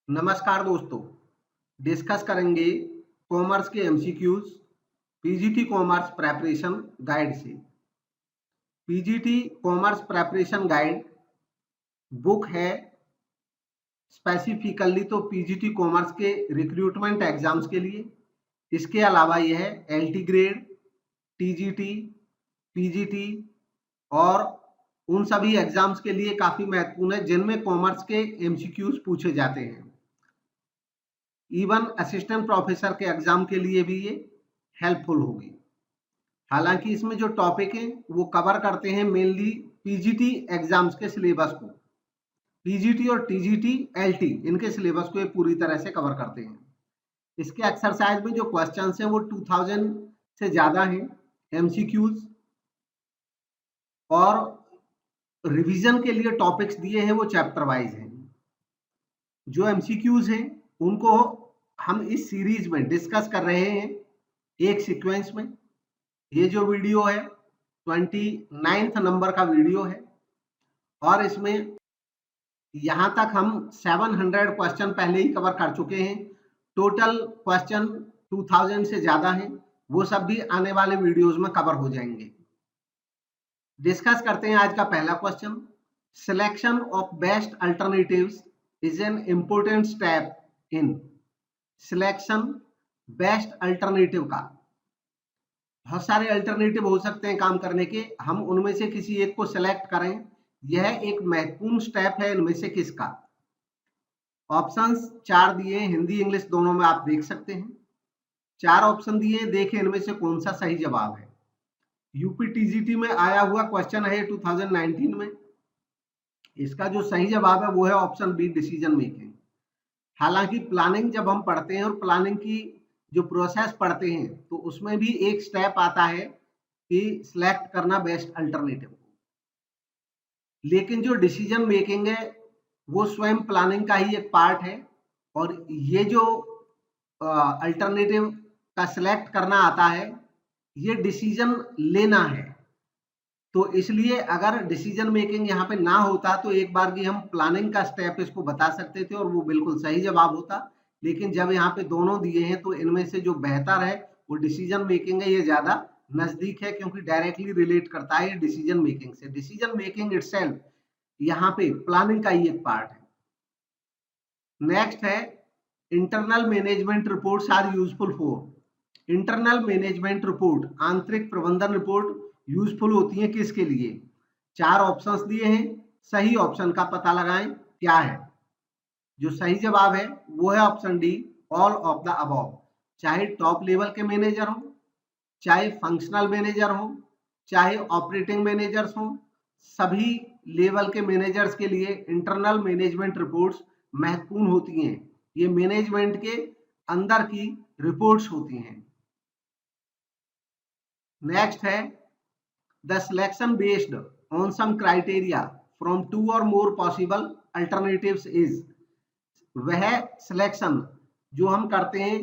नमस्कार दोस्तों, डिस्कस करेंगे कॉमर्स के MCQs PGT commerce preparation guide से। PGT commerce preparation guide book है स्पेसिफिकली तो पीजीटी कॉमर्स के रिक्रूटमेंट एग्जाम्स के लिए। इसके अलावा यह एलटी ग्रेड, टीजीटी, पीजीटी और उन सभी एग्जाम्स के लिए काफी महत्वपूर्ण है जिनमें कॉमर्स के एमसीक्यूज पूछे जाते हैं। इवन असिस्टेंट प्रोफेसर के एग्जाम के लिए भी ये हेल्पफुल होगी। हालांकि इसमें जो टॉपिक है वो कवर करते हैं मेनली पीजीटी एग्जाम्स के सिलेबस को। पीजीटी और टीजीटी, एलटी इनके सिलेबस को ये पूरी तरह से कवर करते हैं। इसके एक्सरसाइज में जो क्वेश्चंस हैं वो 2000 से ज्यादा हैं एमसीक्यूज, और रिवीजन के लिए टॉपिक्स दिए हैं वो चैप्टर वाइज हैं। जो एमसीक्यूज हैं उनको हम इस सीरीज में डिस्कस कर रहे हैं एक सीक्वेंस में। ये जो वीडियो है 29 नंबर का वीडियो है और इसमें यहां तक हम 700 क्वेश्चन पहले ही कवर कर चुके हैं। टोटल क्वेश्चन 2000 से ज्यादा हैं, वो सब भी आने वाले वीडियोस में कवर हो जाएंगे। डिस्कस करते हैं आज का पहला question. Selection of best alternatives is an important step in selection best alternative का। बहुत सारे अल्टरनेटिव हो सकते हैं काम करने के, हम उनमें से किसी एक को सिलेक्ट करें, यह एक महत्वपूर्ण स्टेप है। इनमें से किसका? ऑप्शंस 4 दिए, हिंदी इंग्लिश दोनों में आप देख सकते हैं। 4 ऑप्शन दिए, देखें इनमें से कौन सा सही जवाब है। यूपी टीजीटी में आया हुआ क्वेश्चन है 2019 में। इसका जो सही जवाब है वो है ऑप्शन बी, डिसीजन मेकिंग। हालांकि प्लानिंग जब हम पढ़ते हैं और प्लानिंग की जो प्रोसेस पढ़ते हैं तो उसमें भी एक स्टेप आता है कि सिलेक्ट करना बेस्ट अल्टरनेटिव को, लेकिन जो डिसीजन मेकिंग है वो स्वयं प्लानिंग का ही एक पार्ट है। और ये जो अल्टरनेटिव का सिलेक्ट करना आता है ये डिसीजन लेना है। तो इसलिए अगर डिसीजन मेकिंग यहाँ पे ना होता तो एक बार की हम प्लानिंग का स्टेप इसको बता सकते थे और वो बिल्कुल सही जवाब होता। लेकिन जब यहाँ पे दोनों दिए हैं तो इनमें से जो बेहतर है वो डिसीजन मेकिंग है, ये ज्यादा नजदीक है क्योंकि डायरेक्टली रिलेट करता है डिसीजन मेकिंग से। डिसीजन मेकिंग इटसेल्फ यहाँ पे प्लानिंग का ही एक पार्ट है। नेक्स्ट है internal management reports are useful for. Internal management report, आंतरिक प्रबंधन रिपोर्ट यूजफुल होती है किसके लिए? 4 ऑप्शंस दिए हैं, सही ऑप्शन का पता लगाएं क्या है। जो सही जवाब है वो है option D, all of the above. चाहे टॉप लेवल के मैनेजर हो, चाहे फंक्शनल मैनेजर हो, चाहे ऑपरेटिंग मैनेजर्स हो, सभी लेवल के मैनेजर्स के लिए इंटरनल मैनेजमेंट रिपोर्ट्स महत्वपूर्ण होती हैं। ये मैनेजमेंट के अंदर की रिपोर्ट्स होती हैं। नेक्स्ट है the selection based on some criteria from 2 or more possible alternatives is। वह सिलेक्शन जो हम करते हैं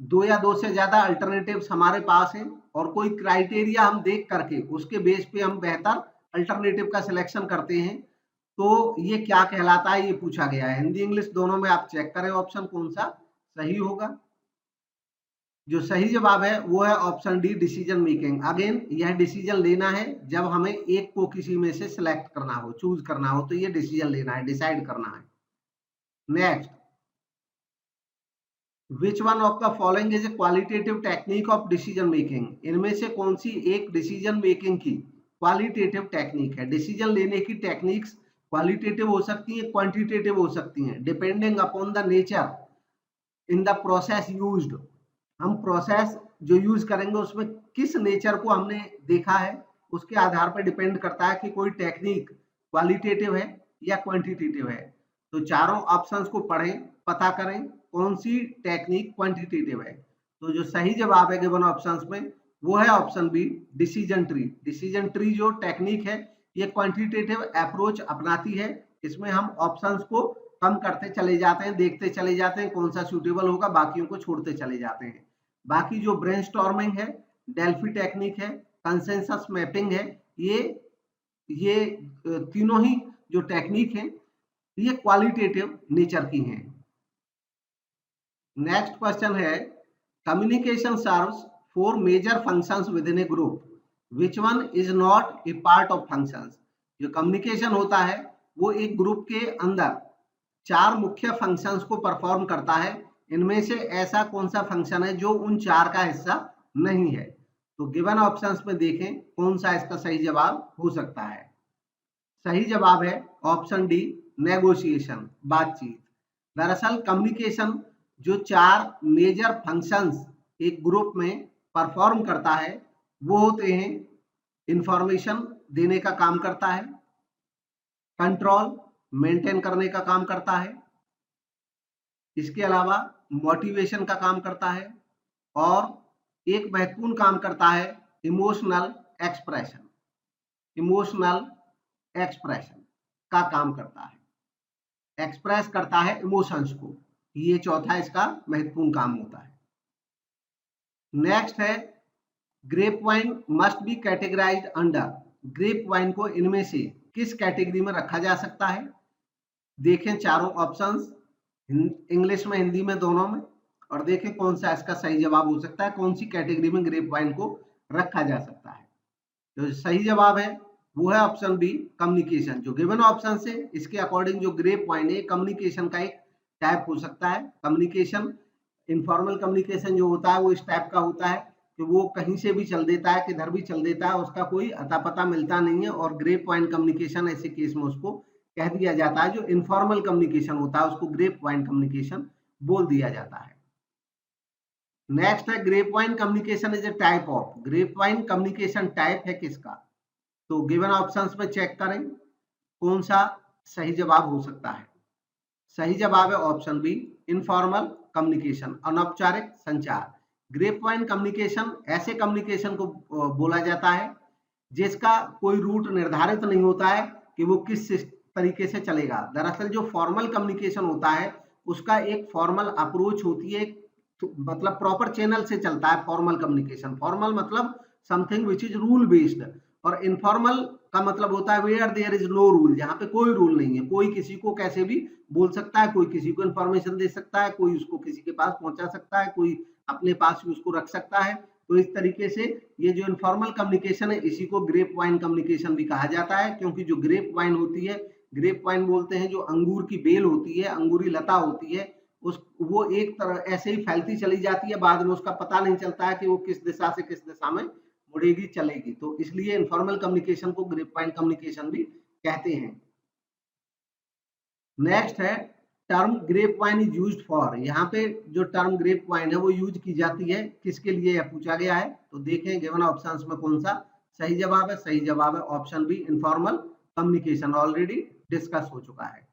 2 या 2 से ज्यादा अल्टरनेटिव्स हमारे पास हैं और कोई क्राइटेरिया हम देख करके उसके बेस पे हम बेहतर अल्टरनेटिव का सिलेक्शन करते हैं, तो ये क्या कहलाता है, ये पूछा गया है। हिंदी इंग्लिश दोनों में आप चेक करें ऑप्शन कौन सा सही होगा। जो सही जवाब है वो है option D, decision making. Again यह डिसीजन लेना है जब हमें एक को किसी में से सिलेक्ट करना हो, चूज करना हो, तो ये डिसीजन लेना है, डिसाइड करना है। Next, which one of the following is A qualitative technique of decision making. इनमें से कौन सी एक डिसीजन मेकिंग की क्वालिटेटिव टेक्निक है? डिसीजन लेने की टेक्निक्स क्वालिटेटिव हो सकती हैं, क्वांटिटेटिव हो सकती हैं, depending upon the nature in the process used. हम प्रोसेस जो यूज करेंगे उसमें किस नेचर को हमने देखा है उसके आधार पर डिपेंड करता है कि कोई टेक्निक क्वालिटेटिव है या क्वांटिटेटिव है। तो चारों ऑप्शंस को पढ़ें, पता करें कौन सी टेक्निक क्वांटिटेटिव है। तो जो सही जवाब है गिवन ऑप्शंस में वो है option B, decision tree. Decision tree जो टेक्निक है ये क्वांटिटेटिव अप्रोच अपनाती है। इसमें हम ऑप्शंस को कम करते चले जाते हैं, देखते चले जाते हैं कौन सा सूटेबल होगा, बाकियों को छोड़ते चले जाते हैं। बाकी जो ब्रेनस्टॉर्मिंग है, डेल्फी टेक्निक है, कंसेंसस मैपिंग है, ये तीनों ही जो टेक्निक है ये क्वालिटेटिव नेचर की हैं। नेक्स्ट क्वेश्चन है, communication serves four major functions within a group, which one is not a part of functions. जो कम्युनिकेशन होता है वो एक ग्रुप के अंदर चार मुख्य फंक्शंस को परफॉर्म करता है, इनमें से ऐसा कौन सा फंक्शन है जो उन चार का हिस्सा नहीं है। तो गिवन ऑप्शंस में देखें कौन सा इसका सही जवाब हो सकता है। सही जवाब है ऑप्शन डी, नेगोशिएशन, बातचीत। दरअसल कम्युनिकेशन जो चार मेजर फंक्शंस एक ग्रुप में परफॉर्म करता है वो होते हैं, इंफॉर्मेशन देने का काम करता है, कंट्रोल मेंटेन करने का काम करता है, इसके अलावा मोटिवेशन का काम करता है, और एक महत्वपूर्ण काम करता है इमोशनल एक्सप्रेशन। इमोशनल एक्सप्रेशन का काम करता है, एक्सप्रेस करता है इमोशंस को। ये चौथा इसका महत्वपूर्ण काम होता है। नेक्स्ट है, grapevine must be categorised under. Grapevine को इनमें से किस कैटेगरी में रखा जा सकता है। देखें चारों ऑप्शंस, इंग्लिश में हिंदी में दोनों में, और देखें कौन सा इसका सही जवाब हो सकता है, कौन सी कैटेगरी में ग्रेप वाइन को रखा जा सकता है। तो सही जवाब है वो है ऑप्शन बी, कम्युनिकेशन। जो गिवन ऑप्शन से इसके अकॉर्डिंग जो ग्रेप वाइन है कम्युनिकेशन का एक टाइप हो सकता है। कम्युनिकेशन, इनफॉर्मल कम्युनिकेशन जो होता है वो इस टाइप का होता है कि वो कहीं से भी चल देता है, किधर भी चल देता है, उसका कोई अता पता मिलता नहीं है। और ग्रेप वाइन कम्युनिकेशन ऐसे केस में उसको कह दिया जाता है, जो इनफॉर्मल कम्युनिकेशन होता है उसको ग्रेप वाइन कम्युनिकेशन बोल दिया जाता है। नेक्स्ट है, grapevine communication is a type of. Grapevine communication type है किसका। तो गिवन ऑप्शंस में चेक करें कौन सा सही जवाब हो सकता है। सही जवाब है ऑप्शन बी, इनफॉर्मल कम्युनिकेशन, अनौपचारिक संचार। ग्रेप वाइन कम्युनिकेशन ऐसे कम्युनिकेशन को बोला जाता है जिसका कोई रूट निर्धारित नहीं होता है कि वो किस तरीके से चलेगा। दरअसल जो फॉर्मल कम्युनिकेशन होता है उसका एक फॉर्मल अप्रोच होती है, तो मतलब प्रॉपर चैनल से चलता है फॉर्मल कम्युनिकेशन। फॉर्मल मतलब something which is rule based, और इनफॉर्मल का मतलब होता है where there is no rule, जहां पे कोई रूल नहीं है, कोई किसी को कैसे भी बोल सकता है, कोई किसी को इन्फॉर्मेशन दे सकता है, कोई उसको किसी के पास पहुंचा सकता है, कोई अपने पास भी उसको रख सकता है। तो इस तरीके से ये जो इनफॉर्मल कम्युनिकेशन है इसी को ग्रेप वाइन कम्युनिकेशन भी कहा जाता है, क्योंकि जो ग्रेप वाइन होती है, ग्रेप वाइन बोलते हैं जो अंगूर की बेल होती है, अंगूरी लता होती है, उस वो एक तरह ऐसे ही फैलती चली जाती है, बाद में उसका पता नहीं चलता है कि वो किस दिशा से किस दिशा में मुड़ेगी चलेगी। तो इसलिए इनफॉर्मल कम्युनिकेशन को ग्रेप वाइन कम्युनिकेशन भी कहते हैं। नेक्स्ट है, term grapevine is used for. यहाँ पे जो टर्म ग्रेप वाइन है वो यूज की जाती है किसके लिए, यह पूछा गया है। तो देखें गिवन ऑप्शंस में कौन सा सही जवाब है। सही जवाब है option B, informal communication, already discuss हो चुका है।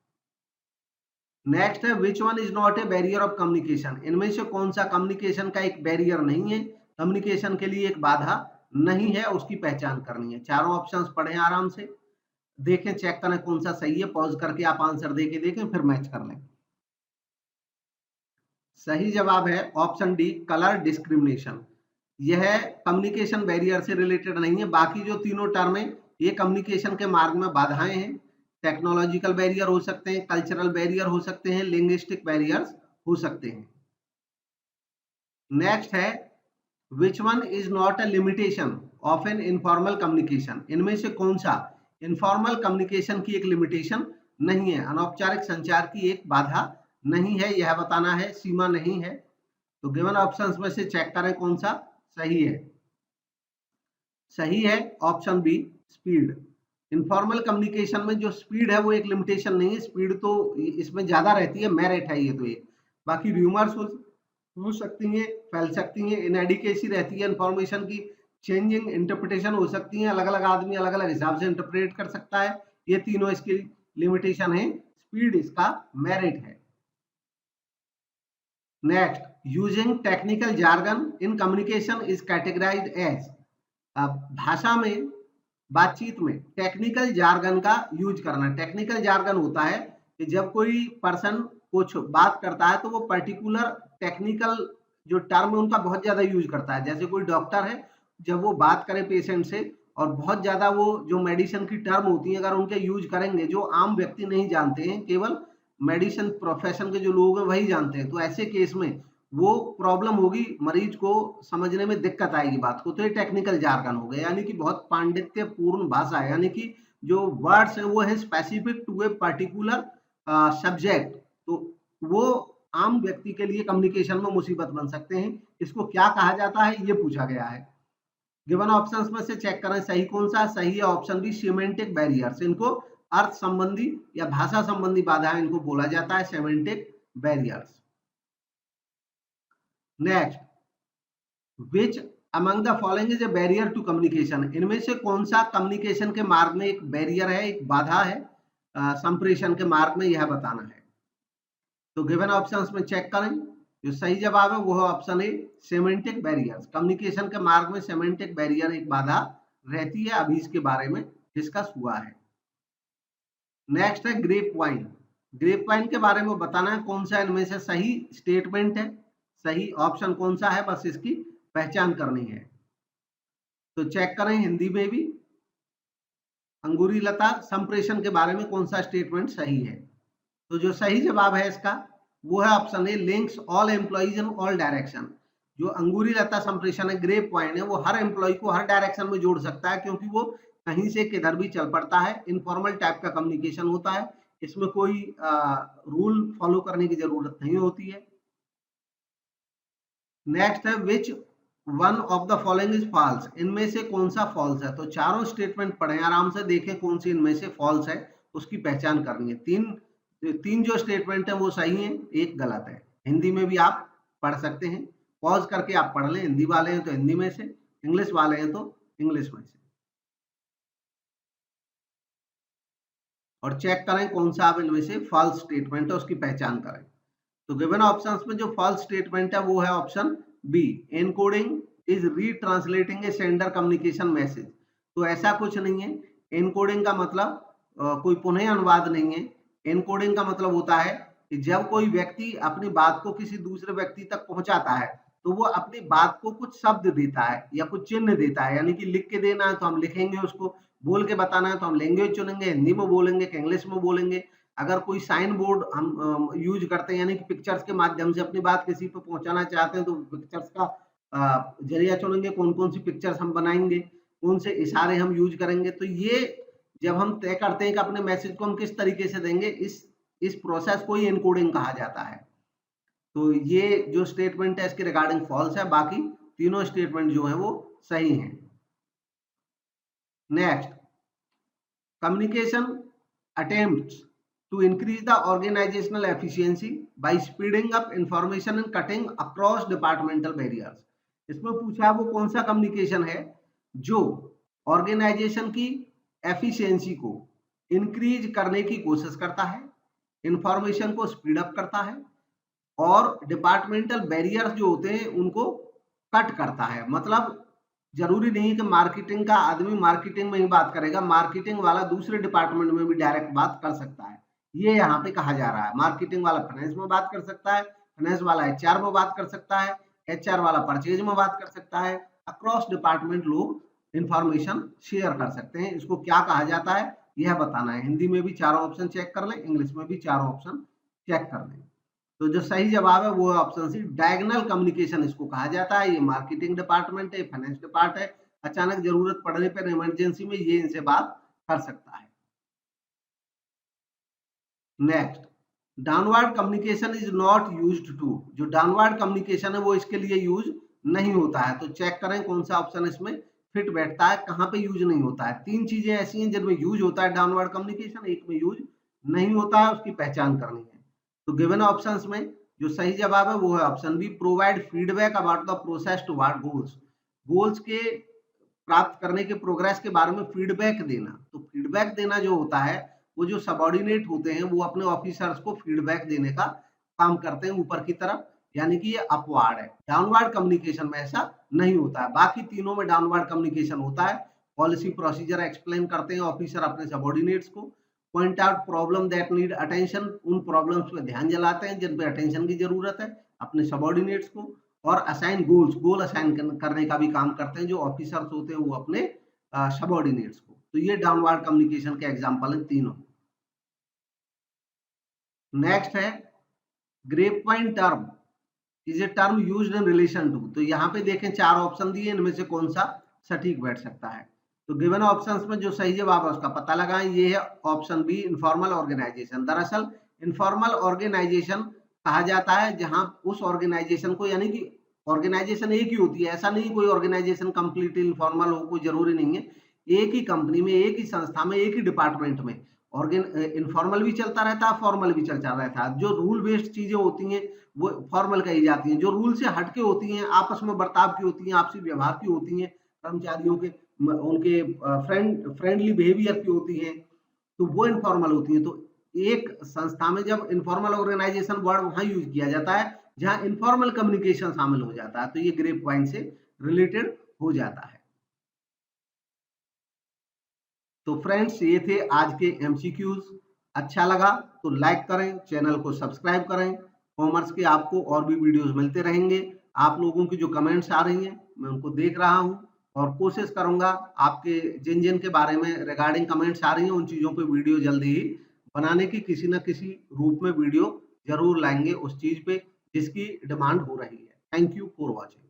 नेक्स्ट है, which one is not a barrier of communication. इनमें से कौन सा कम्युनिकेशन का एक बैरियर नहीं है, कम्युनिकेशन के लिए एक बाधा नहीं है, उसकी पहचान करनी है। चारों ऑप्शंस पढ़ें आराम से, देखें चेक करें कौन सा सही है, पॉज करके आप आंसर देके देखें फिर मैच कर लें। सही जवाब है ऑप्शन डी, कलर डिस्क्रिमिनेशन। यह कम्युनिकेशन बैरियर से रिलेटेड नहीं है। बाकी जो तीनों टर्म है ये कम्युनिकेशन के मार्ग में बाधाएं हैं। टेक्नोलॉजिकल बैरियर हो सकते हैं, कल्चरल बैरियर हो सकते हैं, लिंग्विस्टिक बैरियर्स हो सकते हैं। नेक्स्ट है, which one is not a limitation of an informal communication. इनमें से कौन सा इनफॉर्मल कम्युनिकेशन की एक लिमिटेशन नहीं है, अनौपचारिक संचार की एक बाधा नहीं है, यह बताना है, सीमा नहीं है। तो गिवन ऑप्शंस में से चेक करें कौन सा सही है। सही है option B, speed. Informal communication में जो स्पीड है वो एक लिमिटेशन नहीं है, स्पीड तो इसमें ज्यादा रहती है, मेरिट है ये तो एक। बाकी र्यूमर्स हो सकती हैं, फैल सकती हैं, इनएडिकेसी रहती है इंफॉर्मेशन की, चेंजिंग इंटरप्रिटेशन हो सकती है, अलग अलग आदमी अलग अलग हिसाब से इंटरप्रेट कर सकता है। ये तीनों इसकी लिमिटेशन है, स्पीड इसका मेरिट है। Next, using technical jargon in communication is categorised as. भाषा में, बातचीत में टेक्निकल जार्गन का यूज करना। टेक्निकल जार्गन होता है कि जब कोई पर्सन कुछ बात करता है तो वो पर्टिकुलर टेक्निकल जो टर्म है उनका बहुत ज्यादा यूज करता है। जैसे कोई डॉक्टर है, जब वो बात करे पेशेंट से और बहुत ज्यादा वो जो मेडिसिन की टर्म होती है अगर उनके यूज करेंगे जो आम व्यक्ति नहीं जानते हैं, केवल मेडिसिन प्रोफेशन के जो लोग हैं वही जानते हैं, तो ऐसे केस में वो प्रॉब्लम होगी, मरीज को समझने में दिक्कत आएगी बात को, तो ये टेक्निकल जार्गन हो गया, यानी कि बहुत पांडित्यपूर्ण भाषा है, यानी कि जो वर्ड्स है वो है specific to a particular subject, तो वो आम व्यक्ति के लिए कम्युनिकेशन में मुसीबत बन सकते हैं। इसको क्या कहा जाता है ये पूछा गया है। गिवन ऑप्शंस में से चेक करें सही कौन सा। सही है ऑप्शन बी सेमेंटिक बैरियर्स, इनको अर्थ संबंधी या भाषा संबंधी बाधाएं इनको बोला जाता है semantic barriers. Next, which among the following is a barrier to communication, इनमें से कौन सा कम्युनिकेशन के मार्ग में एक बैरियर है, एक बाधा है, संप्रेषण के मार्ग में, यह बताना है। तो गिवन ऑप्शंस में चेक करें, जो सही जवाब है वो है option A semantic barriers. Communication के मार्ग में सेमेंटिक बैरियर एक बाधा रहती है, अभी इसके बारे में डिस्कस हुआ है। नेक्स्ट है ग्रेप वाइन। ग्रेप वाइन के बारे में बताना है कौन सा इनमें से सही स्टेटमेंट है, सही ऑप्शन कौन सा है, बस इसकी पहचान करनी है। तो चेक करें हिंदी में भी, अंगूरी लता संप्रेषण के बारे में कौन सा स्टेटमेंट सही है। तो जो सही जवाब है इसका वो है option A links all employees in all direction. जो अंगूरी लता संप्रेषण है, ग्रेप वाइन है, वो हर एम्प्लॉय को हर डायरेक्शन में जोड़ सकता है, क्योंकि वो कहीं से किधर भी चल पड़ता है, इनफॉर्मल टाइप का कम्युनिकेशन होता है, इसमें कोई रूल फॉलो करने की जरूरत नहीं होती है। नेक्स्ट है which one of the following is false, इनमें से कौन सा फॉल्स है। तो चारों स्टेटमेंट पढ़ें, आराम से देखें कौन सी इनमें से फॉल्स है, उसकी पहचान करनी है। तीन जो स्टेटमेंट है वो सही है, एक गलत है। हिंदी में भी आप पढ़ सकते हैं, पॉज करके आप पढ़ लें, हिंदी वाले हैं तो हिंदी में से, इंग्लिश वाले हैं तो इंग्लिश में से, और चेक करें कौन सा आप इनमें से फॉल्स स्टेटमेंट है, उसकी पहचान करें। तो गिवन ऑप्शंस में जो फॉल्स स्टेटमेंट है वो है option B encoding is retranslating a sender communication message. तो ऐसा कुछ नहीं है, एनकोडिंग का मतलब कोई पुनः अनुवाद नहीं है। एनकोडिंग का मतलब होता है कि जब कोई व्यक्ति अपनी बात को किसी दूसरे व्यक्ति तक पहुंचाता है तो वो अपनी बात को कुछ शब्द देता है या कुछ चिन्ह देता है, यानी कि लिख के देना है तो हम लिखेंगे उसको, बोल के बताना है तो हम लैंग्वेज चुनेंगे, हिंदी में बोलेंगे कि इंग्लिश में बोलेंगे। अगर कोई साइन बोर्ड हम यूज करते हैं, यानी कि पिक्चर्स के माध्यम से अपनी बात किसी पे पहुंचाना चाहते हैं, तो पिक्चर्स का जरिया चुनेंगे, कौन कौन सी पिक्चर्स हम बनाएंगे, कौन से इशारे हम यूज करेंगे। तो ये जब हम तय करते हैं कि अपने मैसेज को हम किस तरीके से देंगे, इस प्रोसेस को ही एनकोडिंग कहा जाता है। तो ये जो स्टेटमेंट है इसके रिगार्डिंग फॉल्स है, बाकी तीनों स्टेटमेंट जो है वो सही हैं। Next, communication attempts to increase the organizational efficiency by speeding up information and cutting across departmental barriers। इसमें पूछा है वो कौन सा कम्युनिकेशन है जो ऑर्गेनाइजेशन की एफिशिएंसी को इंक्रीज करने की कोशिश करता है, इंफॉर्मेशन को स्पीड अप करता है, और डिपार्टमेंटल बैरियर्स जो होते हैं उनको कट करता है। मतलब जरूरी नहीं कि मार्केटिंग का आदमी मार्केटिंग में ही बात करेगा, मार्केटिंग वाला दूसरे डिपार्टमेंट में भी डायरेक्ट बात कर सकता है, ये यहाँ पे कहा जा रहा है। मार्केटिंग वाला फाइनेंस में बात कर सकता है, फाइनेंस वाला एचआर में बात कर सकता है, एचआर वाला परचेज में बात कर सकता है। अक्रॉस डिपार्टमेंट लोग इंफॉर्मेशन शेयर कर सकते हैं। इसको क्या कहा जाता है यह बताना है। हिंदी में भी चारों ऑप्शन चेक कर लें, इंग्लिश में भी चारों ऑप्शन चेक कर लें। तो जो सही जवाब है वो है ऑप्शन सी डायगोनल कम्युनिकेशन इसको कहा जाता है। ये मार्केटिंग डिपार्टमेंट है, फाइनेंस डिपार्ट है, अचानक जरूरत पड़ने पर इमरजेंसी में ये इनसे बात कर सकता है। Next, downward communication is not used to, जो डाउनवर्ड कम्युनिकेशन है वो इसके लिए यूज नहीं होता है। तो चेक करें कौन सा ऑप्शन इसमें फिट बैठता है, कहां पे यूज नहीं होता है। तीन चीजें ऐसी हैं जिनमें यूज होता है डाउनवर्ड कम्युनिकेशन, एक में यूज नहीं होता है, उसकी पहचान करनी है। तो गिवन ऑप्शंस में जो सही जवाब है वो है option B provide feedback about the process toward goals. Goals के प्राप्त करने के प्रोग्रेस के बारे में फीडबैक देना। तो फीडबैक देना जो होता है वो जो सबऑर्डिनेट होते हैं वो अपने ऑफिसर्स को फीडबैक देने का काम करते हैं ऊपर की तरफ, यानी कि ये अपवार्ड है। डाउनवर्ड कम्युनिकेशन में ऐसा नहीं होता है। बाकी तीनों में डाउनवर्ड कम्युनिकेशन होता है। पॉलिसी प्रोसीजर एक्सप्लेन करते हैं ऑफिसर अपने सबऑर्डिनेट्स को, point out problem that need attention, उन प्रॉब्लम्स पे ध्यान जलाते हैं जिन पे अटेंशन की जरूरत है अपने सबऑर्डिनेट्स को, और असाइन गोल्स, गोल असाइन करने का भी काम करते हैं जो ऑफिसर्स होते हैं वो अपने सबऑर्डिनेट्स को। तो ये डाउनवर्ड कम्युनिकेशन के एग्जांपल हैं तीनों। नेक्स्ट है grapevine term is a term used in relation to. तो यहाँ पे देखें 4 ऑप्शन दिए, इनमें से कौन सा सटीक बैठ सकता है। तो गिवन ऑप्शंस में जो सही जवाब है उसका पता लगाएं। ये है ऑप्शन बी, इनफॉर्मल ऑर्गेनाइजेशन। दरअसल इनफॉर्मल ऑर्गेनाइजेशन कहा जाता है जहां उस ऑर्गेनाइजेशन को, यानी कि ऑर्गेनाइजेशन एक ही होती है, ऐसा नहीं कोई ऑर्गेनाइजेशन कंप्लीटली इनफॉर्मल हो, कोई जरूरी नहीं है। एक ही कंपनी में, एक ही संस्था में, एक ही डिपार्टमेंट में इनफॉर्मल भी चलता रहता है, फॉर्मल भी चलता रहता है। जो रूल बेस्ड चीजें होती हैं वो फॉर्मल कही जाती हैं, जो रूल से हटके होती हैं, आपस में बर्ताव की होती हैं, आपसी व्यवहार की होती हैं, कर्मचारियों के उनके फ्रेंडली बिहेवियर की होती हैं, तो वो इनफॉर्मल होती हैं। तो एक संस्था में जब इनफॉर्मल ऑर्गेनाइजेशन वर्ड वहां यूज किया जाता है जहां इनफॉर्मल कम्युनिकेशन शामिल हो जाता है, तो ये ग्रेप वाइन से रिलेटेड हो जाता है। तो फ्रेंड्स, ये थे आज के एमसीक्यूज। अच्छा लगा तो लाइक करें, चैनल को सब्सक्राइब करें। कॉमर्स के आपको और भी वीडियोस मिलते रहेंगे। आप लोगों की जो कमेंट्स आ रही हैं मैं उनको देख रहा हूं और कोशिश करूंगा आपके जिन जिन के बारे में रिगार्डिंग कमेंट्स आ रही हैं उन चीज़ों पे वीडियो जल्दी ही बनाने की किसी न किसी रूप में वीडियो जरूर लाएंगे उस चीज़ पे जिसकी डिमांड हो रही है। Thank you for watching.